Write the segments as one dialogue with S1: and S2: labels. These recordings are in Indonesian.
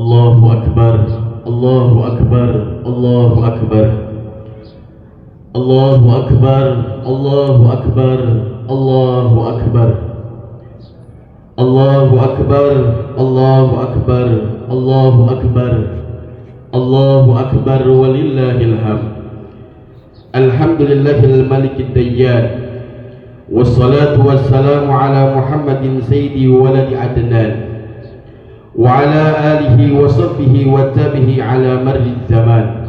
S1: Allahu Akbar, Allahu Akbar, Allahu Akbar, Allahu Akbar, Allahu Akbar, Allahu Akbar, Allahu Akbar, Allahu Akbar, Allahu Akbar, Allahu Akbar, walillahil hamd. Alhamdulillahil malikid dayyan, wassalatu wassalamu ala Muhammadin sayyidi waladi Adnan wa ala alihi wa sahbihi wa tabihi ala marri zaman.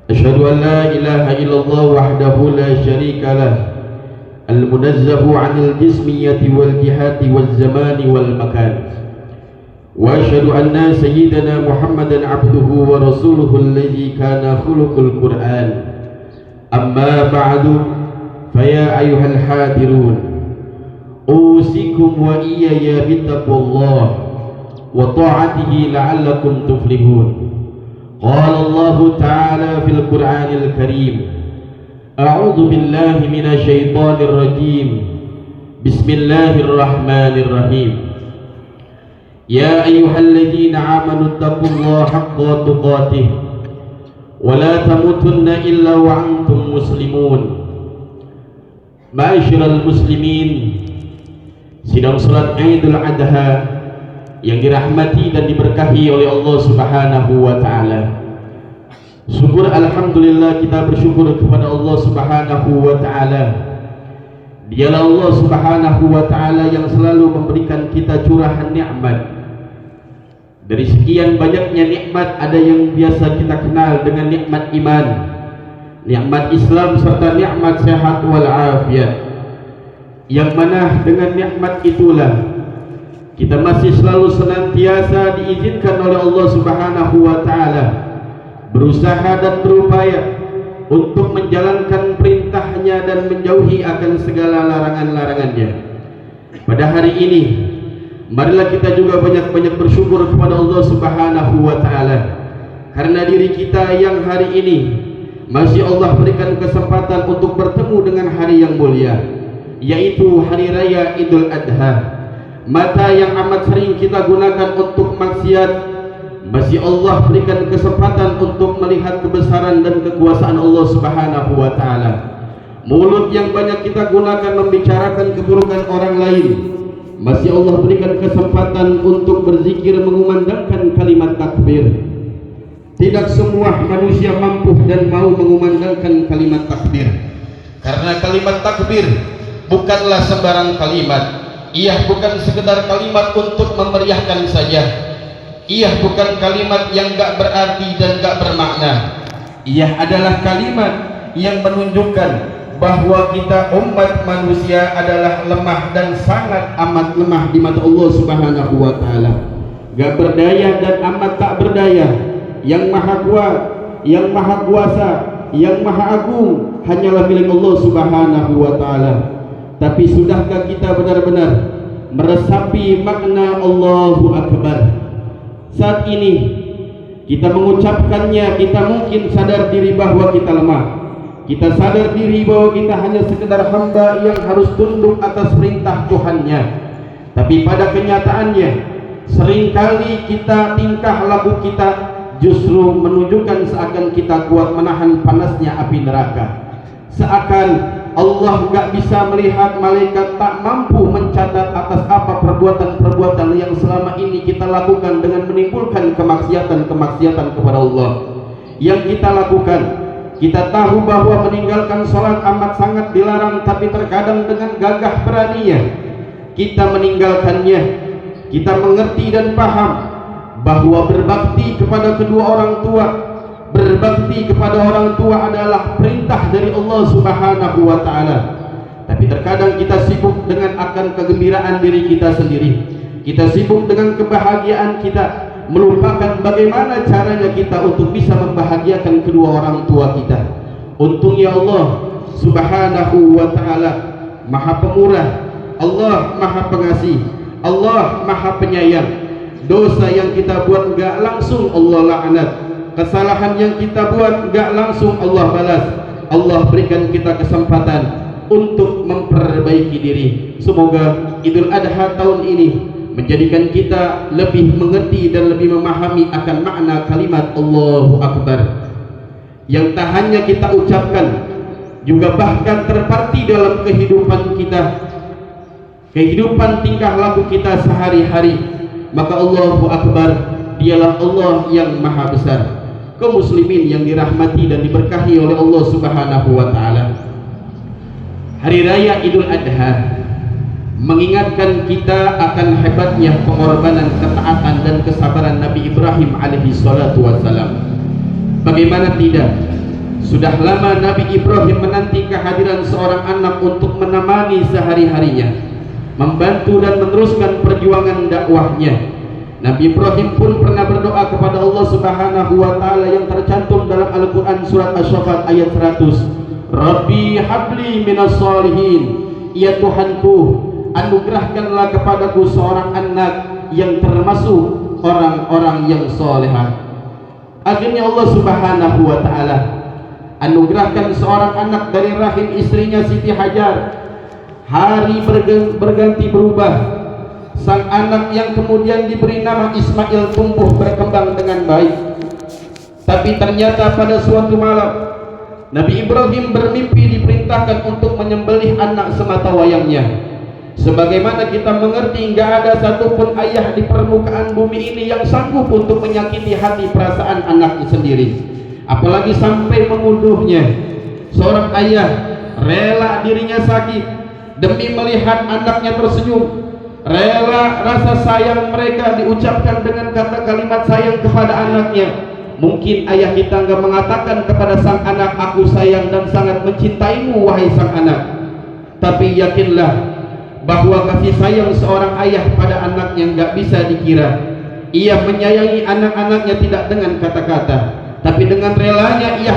S1: Asyhadu an la ilaha illallah wahdahu la syarika lah, al-munazzahu 'anil jismiyati wal jihati wal zamani wal makan. Wa asyhadu anna sayyidana Muhammadan 'abduhu wa rasuluhu alladzi kana khuluqul Qur'an. Amma ba'du, faya ayyuhal hadirun, usikum wa iyaya bittaqwallah wa ta'atihi la'allakum tuflihun. Qala Allah ta'ala fil Qur'anil Karim, a'udzu billahi minasy syaithanir rajim. Bismillahirrahmanirrahim. Ya ayyuhalladzina amanu taqullaha haqqa tuqatih wa la tamutunna illa wa antum muslimun. Ma'asyiral muslimin, sidang salat Idul Adha yang dirahmati dan diberkahi oleh Allah Subhanahu wa taala. Syukur alhamdulillah, kita bersyukur kepada Allah Subhanahu wa taala. Dialah Allah Subhanahu wa taala yang selalu memberikan kita curahan nikmat. Dari sekian banyaknya nikmat, ada yang biasa kita kenal dengan nikmat iman, nikmat Islam, serta nikmat sehat wal afiat. Yang mana dengan nikmat itulah kita masih selalu senantiasa diizinkan oleh Allah Subhanahu wa taala berusaha dan berupaya untuk menjalankan perintahnya dan menjauhi akan segala larangan-larangannya. Pada hari ini, marilah kita juga banyak-banyak bersyukur kepada Allah Subhanahu wa taala karena diri kita yang hari ini masih Allah berikan kesempatan untuk bertemu dengan hari yang mulia, yaitu hari raya Idul Adha. Mata yang amat sering kita gunakan untuk maksiat, masih Allah berikan kesempatan untuk melihat kebesaran dan kekuasaan Allah Subhanahu wa taala. Mulut yang banyak kita gunakan membicarakan keburukan orang lain, masih Allah berikan kesempatan untuk berzikir mengumandangkan kalimat takbir. Tidak semua manusia mampu dan mau mengumandangkan kalimat takbir, karena kalimat takbir bukanlah sembarang kalimat. Ia bukan sekedar kalimat untuk memeriahkan saja. Ia bukan kalimat yang gak berarti dan gak bermakna. Ia adalah kalimat yang menunjukkan bahwa kita umat manusia adalah lemah dan sangat amat lemah di mata Allah Subhanahu wa taala. Gak berdaya dan amat tak berdaya. Yang maha kuat, yang maha kuasa, yang maha agung hanyalah milik Allah Subhanahu wa taala. Tapi sudahkah kita benar-benar meresapi makna Allahu Akbar? Saat ini kita mengucapkannya, kita mungkin sadar diri bahwa kita lemah. Kita sadar diri bahwa kita hanya sekedar hamba yang harus tunduk atas perintah Tuhannya. Tapi pada kenyataannya, seringkali kita, tingkah laku kita justru menunjukkan seakan kita kuat menahan panasnya api neraka. Seakan Allah gak bisa melihat, malaikat tak mampu mencatat atas apa perbuatan-perbuatan yang selama ini kita lakukan dengan menimbulkan kemaksiatan-kemaksiatan kepada Allah yang kita lakukan. Kita tahu bahwa meninggalkan sholat amat sangat dilarang, tapi terkadang dengan gagah beraninya kita meninggalkannya. Kita mengerti dan paham bahwa berbakti kepada kedua orang tua, berbakti kepada orang tua adalah perintah dari Allah Subhanahu wa taala. Tapi terkadang kita sibuk dengan akan kegembiraan diri kita sendiri. Kita sibuk dengan kebahagiaan kita, melupakan bagaimana caranya kita untuk bisa membahagiakan kedua orang tua kita. Untungnya Allah Subhanahu wa taala Maha Pemurah, Allah Maha Pengasih, Allah Maha Penyayang. Dosa yang kita buat enggak langsung Allah laknat, kesalahan yang kita buat enggak langsung Allah balas. Allah berikan kita kesempatan untuk memperbaiki diri. Semoga Idul Adha tahun ini menjadikan kita lebih mengerti dan lebih memahami akan makna kalimat Allahu Akbar, yang tak hanya kita ucapkan, juga bahkan terparti dalam kehidupan kita, kehidupan tingkah laku kita sehari-hari. Maka Allahu Akbar dialah Allah yang maha besar. Kaum muslimin yang dirahmati dan diberkahi oleh Allah Subhanahu wa taala, hari raya Idul Adha mengingatkan kita akan hebatnya pengorbanan, ketaatan dan kesabaran Nabi Ibrahim alaihi salatu wassalam. Bagaimana tidak, sudah lama Nabi Ibrahim menanti kehadiran seorang anak untuk menemani sehari-harinya, membantu dan meneruskan perjuangan dakwahnya. Nabi Ibrahim pun pernah berdoa kepada Allah Subhanahu wa taala yang tercantum dalam Al-Qur'an surat Asy-Syaffat ayat 100. Rabbi habli minas shalihin, ya Tuhanku, anugerahkanlah kepadaku seorang anak yang termasuk orang-orang yang salehah. Akhirnya Allah Subhanahu wa taala anugerahkan seorang anak dari rahim istrinya Siti Hajar. Hari berganti berubah. Sang anak yang kemudian diberi nama Ismail tumbuh berkembang dengan baik. Tapi ternyata pada suatu malam Nabi Ibrahim bermimpi diperintahkan untuk menyembelih anak semata wayangnya. Sebagaimana kita mengerti, nggak ada satupun ayah di permukaan bumi ini yang sanggup untuk menyakiti hati perasaan anaknya sendiri, apalagi sampai membunuhnya. Seorang ayah rela dirinya sakit demi melihat anaknya tersenyum, rela rasa sayang mereka diucapkan dengan kata kalimat sayang kepada anaknya. Mungkin ayah kita nggak mengatakan kepada sang anak, aku sayang dan sangat mencintaimu wahai sang anak, tapi yakinlah bahwa kasih sayang seorang ayah pada anaknya nggak bisa dikira. Ia menyayangi anak-anaknya tidak dengan kata-kata, tapi dengan relanya ia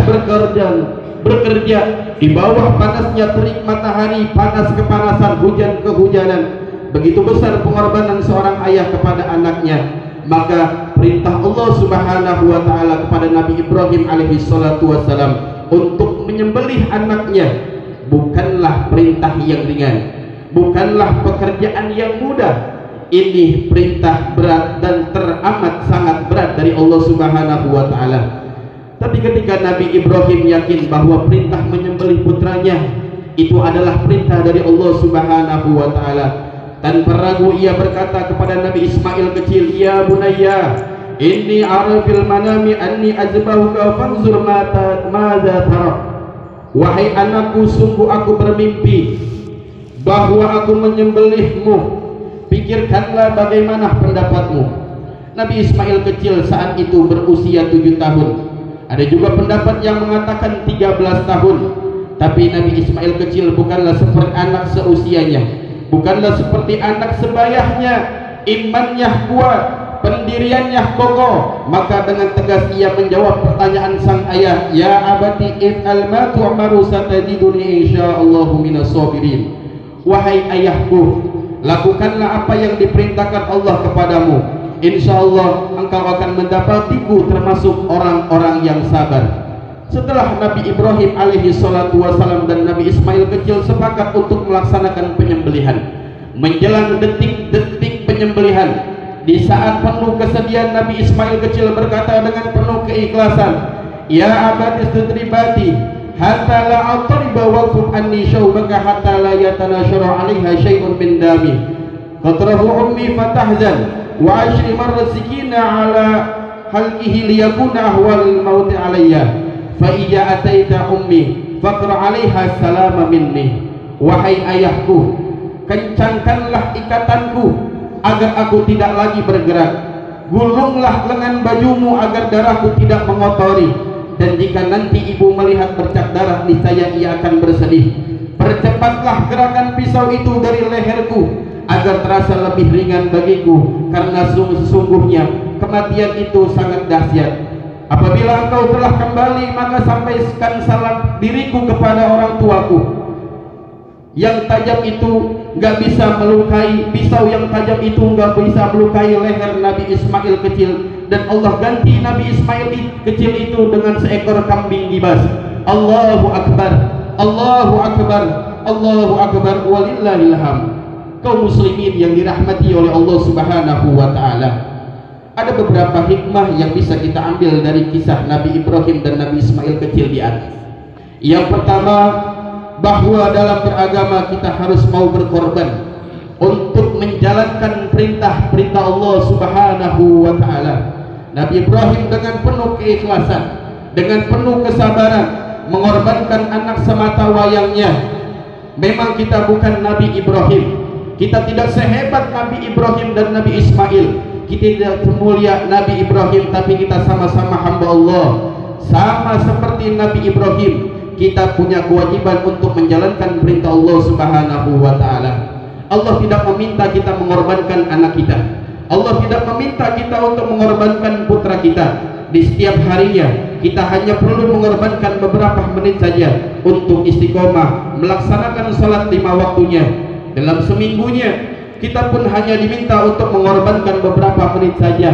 S1: bekerja di bawah panasnya terik matahari, panas kepanasan, hujan kehujanan. Begitu besar pengorbanan seorang ayah kepada anaknya. Maka perintah Allah Subhanahu wa taala kepada Nabi Ibrahim alaihi salatu wassalam untuk menyembelih anaknya bukanlah perintah yang ringan, bukanlah pekerjaan yang mudah. Ini perintah berat dan teramat sangat berat dari Allah Subhanahu wa taala. Tapi ketika Nabi Ibrahim yakin bahwa perintah menyembelih putranya itu adalah perintah dari Allah Subhanahu wa taala, tanpa ragu ia berkata kepada Nabi Ismail kecil, ya bunayya inni ara fil manami anni azbahuka fanzur madza tara. Wahai anakku, sungguh aku bermimpi bahwa aku menyembelihmu, pikirkanlah bagaimana pendapatmu. Nabi Ismail kecil saat itu berusia 7 tahun. Ada juga pendapat yang mengatakan 13 tahun. Tapi Nabi Ismail kecil bukanlah seperti anak seusianya, bukanlah seperti anak sebayahnya. Imannya kuat, pendiriannya kokoh. Maka dengan tegas ia menjawab pertanyaan sang ayah, ya abati if'al ma tu'maru satajiduni insyaallahu minas sabirin. Wahai ayahku, lakukanlah apa yang diperintahkan Allah kepadamu. Insya Allah engkau akan mendapatiku termasuk orang-orang yang sabar. Setelah Nabi Ibrahim alaihi salatu wassalam dan Nabi Ismail kecil sepakat untuk melaksanakan penyembelihan, menjelang detik-detik penyembelihan, di saat penuh kesedihan Nabi Ismail kecil berkata dengan penuh keikhlasan, ya abadi istudribati hatta la atriba waqfum anni syawbaka hatta la yatanasharu 'alaiha syai'un min dami qatrahu ummi fatahzan wa ashri marrasikina 'ala halqihi liyakuna ahwalul mauti 'alayya fa ija ataita ummi faqra 'alaiha salama minni. Wahai ayahku, kencangkanlah ikatanku agar aku tidak lagi bergerak, gulunglah lengan bajumu agar darahku tidak mengotori, dan jika nanti ibu melihat bercak darah niscaya ia akan bersedih. Percepatlah gerakan pisau itu dari leherku agar terasa lebih ringan bagiku, karena sesungguhnya kematian itu sangat dahsyat. Apabila engkau telah kembali, maka sampaikan salam diriku kepada orang tuaku. Yang tajam itu nggak bisa melukai, pisau yang tajam itu nggak bisa melukai leher Nabi Ismail kecil, dan Allah ganti Nabi Ismail kecil itu dengan seekor kambing gibas. Allahu Akbar, Allahu Akbar, Allahu Akbar, walillahil hamd. kaum muslimin yang dirahmati oleh Allah Subhanahu wa taala, ada beberapa hikmah yang bisa kita ambil dari kisah Nabi Ibrahim dan Nabi Ismail kecil di atas. Yang pertama, bahwa dalam beragama kita harus mau berkorban untuk menjalankan perintah-perintah Allah Subhanahu wa taala. Nabi Ibrahim dengan penuh keikhlasan, dengan penuh kesabaran mengorbankan anak semata wayangnya. Memang kita bukan Nabi Ibrahim, kita tidak sehebat Nabi Ibrahim dan Nabi Ismail, kita tidak semulia Nabi Ibrahim, tapi kita sama-sama hamba Allah. Sama seperti Nabi Ibrahim, kita punya kewajiban untuk menjalankan perintah Allah Subhanahu wa taala. Allah tidak meminta kita mengorbankan anak kita. Allah tidak meminta kita untuk mengorbankan putra kita. Di setiap harinya kita hanya perlu mengorbankan beberapa menit saja untuk istiqomah melaksanakan salat 5 waktunya. Dalam seminggunya kita pun hanya diminta untuk mengorbankan beberapa menit saja,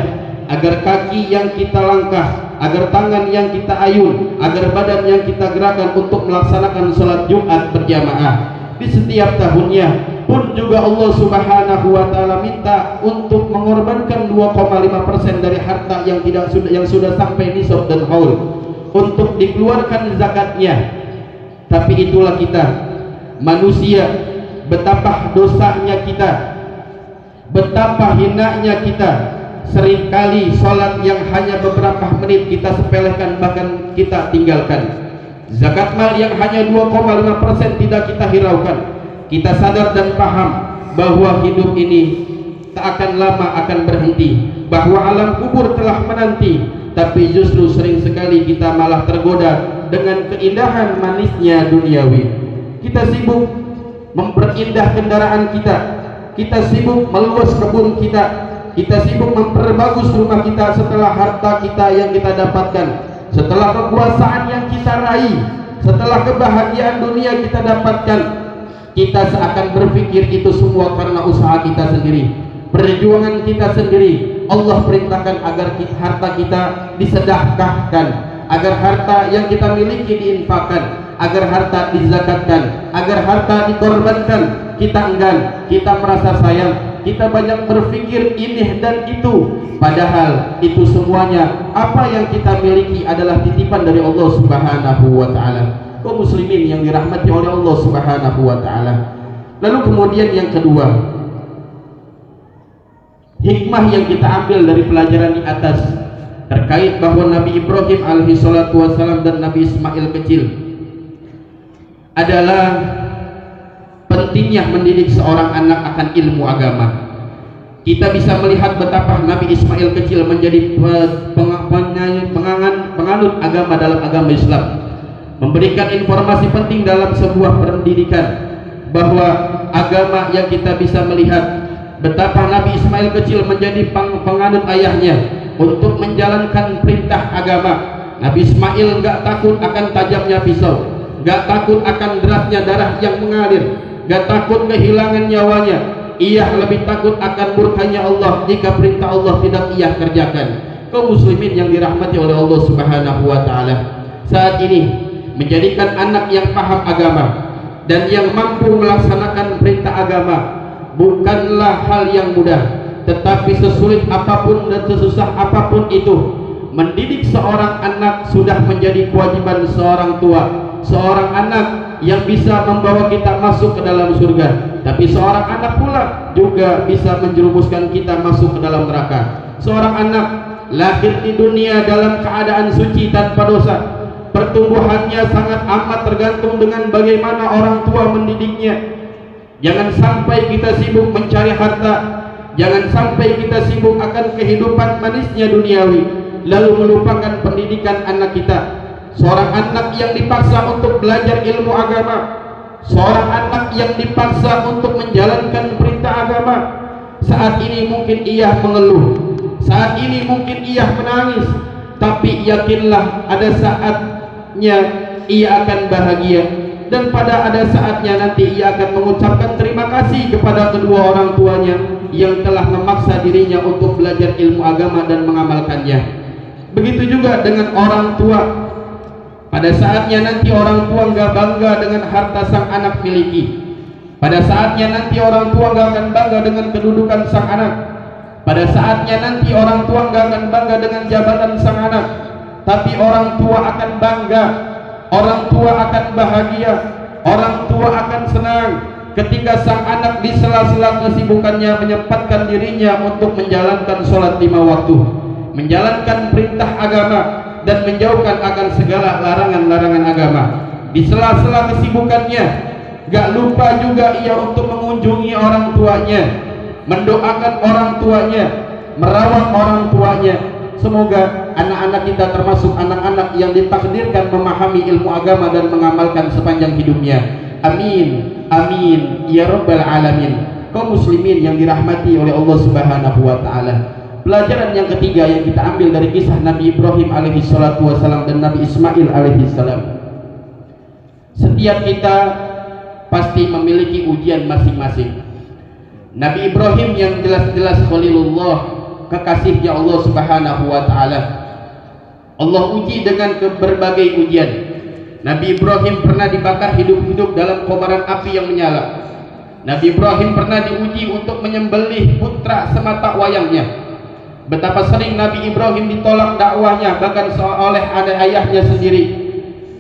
S1: agar kaki yang kita langkah, agar tangan yang kita ayun, agar badan yang kita gerakan untuk melaksanakan salat Jumat berjamaah. Di setiap tahunnya pun juga Allah Subhanahu wa taala minta untuk mengorbankan 2,5% dari harta yang sudah sampai nisab dan haul untuk dikeluarkan zakatnya. Tapi itulah kita manusia, betapa dosanya kita, betapa hinanya kita. Seringkali sholat yang hanya beberapa menit kita sepelekan, bahkan kita tinggalkan. Zakat mal yang hanya 2,5% tidak kita hiraukan. Kita sadar dan paham bahwa hidup ini tak akan lama akan berhenti, bahwa alam kubur telah menanti. Tapi justru sering sekali kita malah tergoda dengan keindahan manisnya duniawi. Kita sibuk memperindah kendaraan kita, kita sibuk meluas kebun kita, kita sibuk memperbagus rumah kita setelah harta kita yang kita dapatkan, setelah kekuasaan yang kita raih, setelah kebahagiaan dunia kita dapatkan. Kita seakan berpikir itu semua karena usaha kita sendiri, perjuangan kita sendiri. Allah perintahkan agar harta kita disedekahkan, agar harta yang kita miliki diinfakkan, agar harta dizakatkan, agar harta dikorbankan. Kita enggan, kita merasa sayang, kita banyak berpikir ini dan itu, padahal itu semuanya apa yang kita miliki adalah titipan dari Allah Subhanahu wa taala. Kaum muslimin yang dirahmati oleh Allah Subhanahu wa taala. Lalu kemudian yang kedua, hikmah yang kita ambil dari pelajaran di atas terkait bahwa Nabi Ibrahim alaihi salatu wasalam dan Nabi Ismail kecil adalah pentingnya mendidik seorang anak akan ilmu agama. Kita bisa melihat betapa Nabi Ismail kecil menjadi penganut agama dalam agama Islam, memberikan informasi penting dalam sebuah pendidikan, bahwa agama yang kita bisa melihat betapa Nabi Ismail kecil menjadi penganut ayahnya untuk menjalankan perintah agama. Nabi Ismail gak takut akan tajamnya pisau, gak takut akan derasnya darah yang mengalir, gak takut kehilangan nyawanya. Ia lebih takut akan murkanya Allah jika perintah Allah tidak ia kerjakan. Kaum muslimin yang dirahmati oleh Allah Subhanahu wa taala, saat ini menjadikan anak yang paham agama dan yang mampu melaksanakan perintah agama bukanlah hal yang mudah. Tetapi sesulit apapun dan sesusah apapun itu, mendidik seorang anak sudah menjadi kewajiban seorang tua. Seorang anak yang bisa membawa kita masuk ke dalam surga, tapi seorang anak pula juga bisa menjerumuskan kita masuk ke dalam neraka. Seorang anak lahir di dunia dalam keadaan suci tanpa dosa, pertumbuhannya sangat amat tergantung dengan bagaimana orang tua mendidiknya. Jangan sampai kita sibuk mencari harta, jangan sampai kita sibuk akan kehidupan manisnya duniawi, lalu melupakan pendidikan anak kita. Seorang anak yang dipaksa untuk belajar ilmu agama, seorang anak yang dipaksa untuk menjalankan perintah agama, saat ini mungkin ia mengeluh, saat ini mungkin ia menangis, tapi yakinlah ada saatnya ia akan bahagia, dan pada ada saatnya nanti ia akan mengucapkan terima kasih kepada kedua orang tuanya yang telah memaksa dirinya untuk belajar ilmu agama dan mengamalkannya. Begitu juga dengan orang tua. Pada saatnya nanti orang tua enggak bangga dengan harta sang anak miliki, Pada saatnya nanti orang tua nggak akan bangga dengan kedudukan sang anak. Pada saatnya nanti orang tua nggak akan bangga dengan jabatan sang anak, tapi orang tua akan bangga, orang tua akan bahagia, orang tua akan senang ketika sang anak di sela-sela kesibukannya menyempatkan dirinya untuk menjalankan sholat 5 waktu, menjalankan perintah agama, dan menjauhkan akan segala larangan-larangan agama. Di sela-sela kesibukannya gak lupa juga ia untuk mengunjungi orang tuanya, mendoakan orang tuanya, merawat orang tuanya. Semoga anak-anak kita termasuk anak-anak yang ditakdirkan memahami ilmu agama dan mengamalkan sepanjang hidupnya. Amin, amin ya rabbal alamin. Kaum muslimin yang dirahmati oleh Allah Subhanahu wa taala. Pelajaran yang ketiga yang kita ambil dari kisah Nabi Ibrahim alaihi salatu wasalam dan Nabi Ismail alaihi salam. Setiap kita pasti memiliki ujian masing-masing. Nabi Ibrahim yang jelas-jelas Khalilullah, kekasihnya Allah Subhanahu wa taala, Allah uji dengan berbagai ujian. Nabi Ibrahim pernah dibakar hidup-hidup dalam kobaran api yang menyala. Nabi Ibrahim pernah diuji untuk menyembelih putra semata wayangnya. Betapa sering Nabi Ibrahim ditolak dakwahnya bahkan oleh ayahnya sendiri.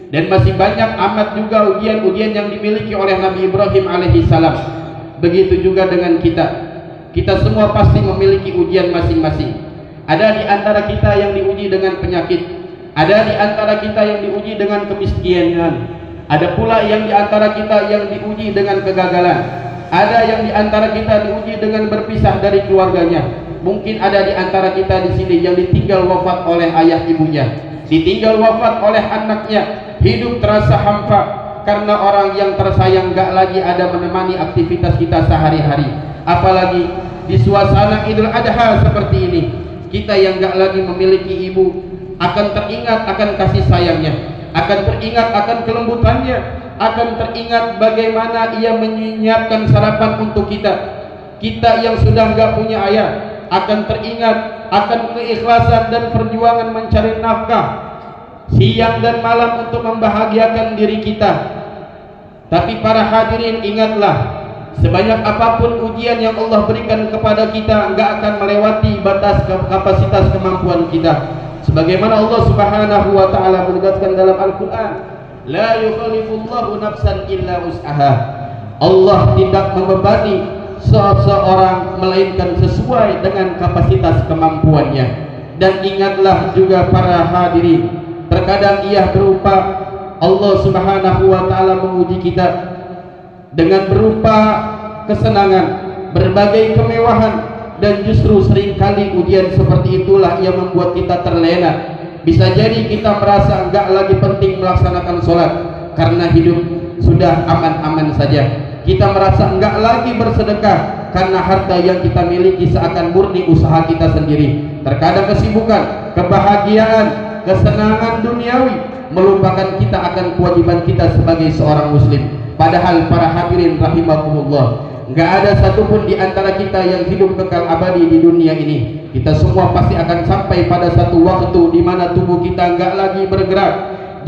S1: Dan masih banyak amat juga ujian-ujian yang dimiliki oleh Nabi Ibrahim alaihi salam. Begitu juga dengan kita. Kita semua pasti memiliki ujian masing-masing. Ada di antara kita yang diuji dengan penyakit, ada di antara kita yang diuji dengan kemiskinan, ada pula yang di antara kita yang diuji dengan kegagalan, ada yang di antara kita diuji dengan berpisah dari keluarganya. Mungkin ada di antara kita di sini yang ditinggal wafat oleh ayah ibunya, ditinggal wafat oleh anaknya, hidup terasa hampa karena orang yang tersayang gak lagi ada menemani aktivitas kita sehari-hari. Apalagi di suasana Idul Adha seperti ini, kita yang gak lagi memiliki ibu akan teringat akan kasih sayangnya, akan teringat akan kelembutannya, akan teringat bagaimana ia menyiapkan sarapan untuk kita. Kita yang sudah gak punya ayah akan teringat akan keikhlasan dan perjuangan mencari nafkah siang dan malam untuk membahagiakan diri kita. Tapi para hadirin, ingatlah, sebanyak apapun ujian yang Allah berikan kepada kita, enggak akan melewati batas kapasitas kemampuan kita. Sebagaimana Allah Subhanahu wa taala menegaskan dalam Al-Qur'an, la yukallifullahu nafsan illa wus'aha. Allah tidak membebani seseorang melainkan sesuai dengan kapasitas kemampuannya. Dan ingatlah juga para hadirin, terkadang ia berupa Allah Subhanahu wa taala menguji kita dengan berupa kesenangan, berbagai kemewahan, dan justru seringkali ujian seperti itulah yang membuat kita terlena. Bisa jadi kita merasa enggak lagi penting melaksanakan sholat karena hidup sudah aman-aman saja. Kita merasa enggak lagi bersedekah karena harta yang kita miliki seakan murni usaha kita sendiri. Terkadang kesibukan, kebahagiaan, kesenangan duniawi melupakan kita akan kewajiban kita sebagai seorang muslim. Padahal para hadirin rahimakumullah, enggak ada satupun di antara kita yang hidup kekal abadi di dunia ini. Kita semua pasti akan sampai pada satu waktu di mana tubuh kita enggak lagi bergerak,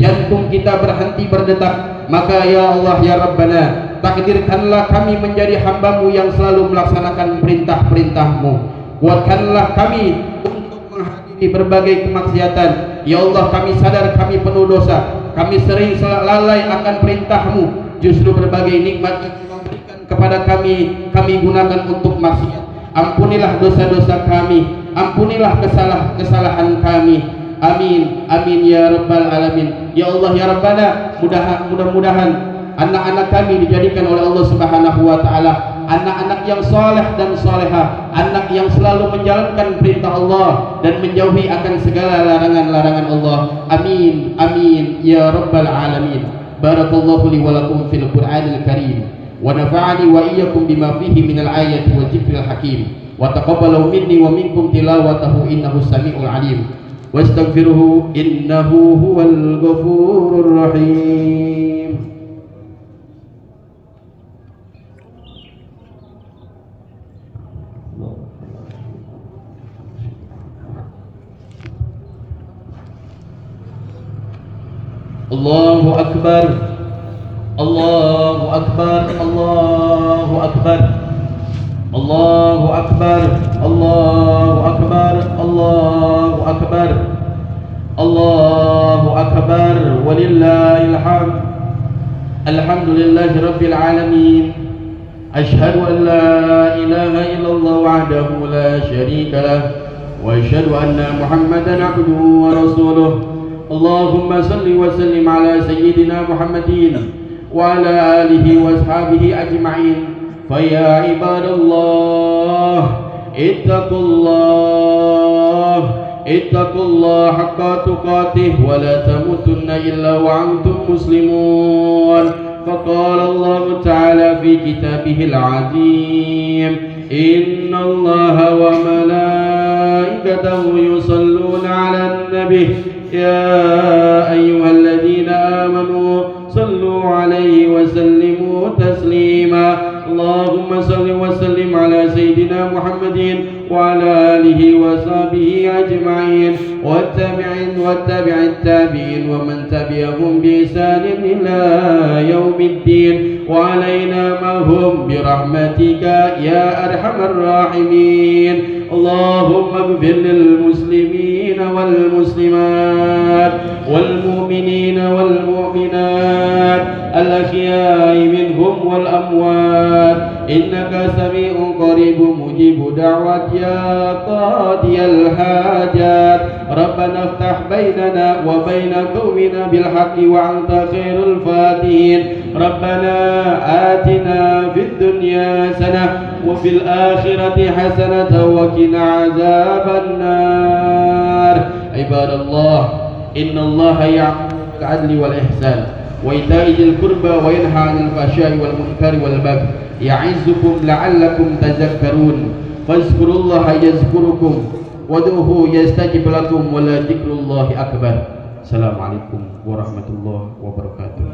S1: jantung kita berhenti berdetak. Maka ya Allah ya Rabbana, takdirkanlah kami menjadi hamba-Mu yang selalu melaksanakan perintah-perintah-Mu. Kuatkanlah kami untuk menghadapi berbagai kemaksiatan. Ya Allah, kami sadar kami penuh dosa, kami sering lalai akan perintah-Mu. Justru berbagai nikmat yang Kau berikan kepada kami gunakan untuk maksiat. Ampunilah dosa-dosa kami, ampunilah kesalahan kami. Amin, amin ya rabbal alamin. Ya Allah ya Rabbana, mudah-mudahan anak-anak kami dijadikan oleh Allah Subhanahu wa taala anak-anak yang saleh dan salehah, anak yang selalu menjalankan perintah Allah dan menjauhi akan segala larangan-larangan Allah. Amin, amin ya rabbal alamin. Barakallahu li wa lakum fil Qur'anil Karim wa nafa'ani wa iyyakum bima fihi minal ayati wal dzikril hakim wa taqabbalu minni wa minkum tilawatahu innahu samiul alim. Wastaghfiruhu innahu huwal ghafurur rahim. Allahu akbar. Allahu Akbar, Allahu Akbar, Allahu Akbar, Allahu Akbar, Allahu Akbar, Allahu Akbar, walillahil hamd. Alhamdulillahi rabbil alamin. Ashhadu an la ilaha illallah wahdahu la syarika lah wa ashhadu anna Muhammadan abduhu wa rasuluh. Allahumma salli wa sallim ala sayyidina Muhammadin wa ala alihi wa ashabihi ajma'in. Faya ibadallah ittaqullah haqqa tuqatih wa la tamutunna illa wa antum muslimun. فقال الله تعالى في كتابه العظيم إن الله وملائكته يصلون على النبي يا أيها الذين آمنوا صلوا عليه وسلموا تسليما. اللهم صل وسلم على سيدنا محمد وعلى آله وصحبه أجمعين والتابع التابعين ومن تبعهم بإحسان إلى يوم الدين وعلينا معهم برحمتك يا أرحم الراحمين. اللهم اغفر للمسلمين والمسلمات والمؤمنين والمؤمنات الأحياء منهم والأموات إنك سميع قريب مجيب دعوات يا قاضي الحاجات. ربنا افتح بيننا وبين قومنا بالحق وأنت خير الفاتحين. ربنا آتنا في الدنيا حسنة وفي الآخرة حسنة وقنا عذاب النار. عباد الله إن الله يأمر بالعدل والإحسان وإيتاء ذي القربى وينهى عن الفحشاء والمنكر والبغي يعظكم لعلكم تذكرون. فاذكروا الله يذكركم وادعوه يستجب لكم ولذكر الله أكبر. السلام عليكم ورحمة الله وبركاته.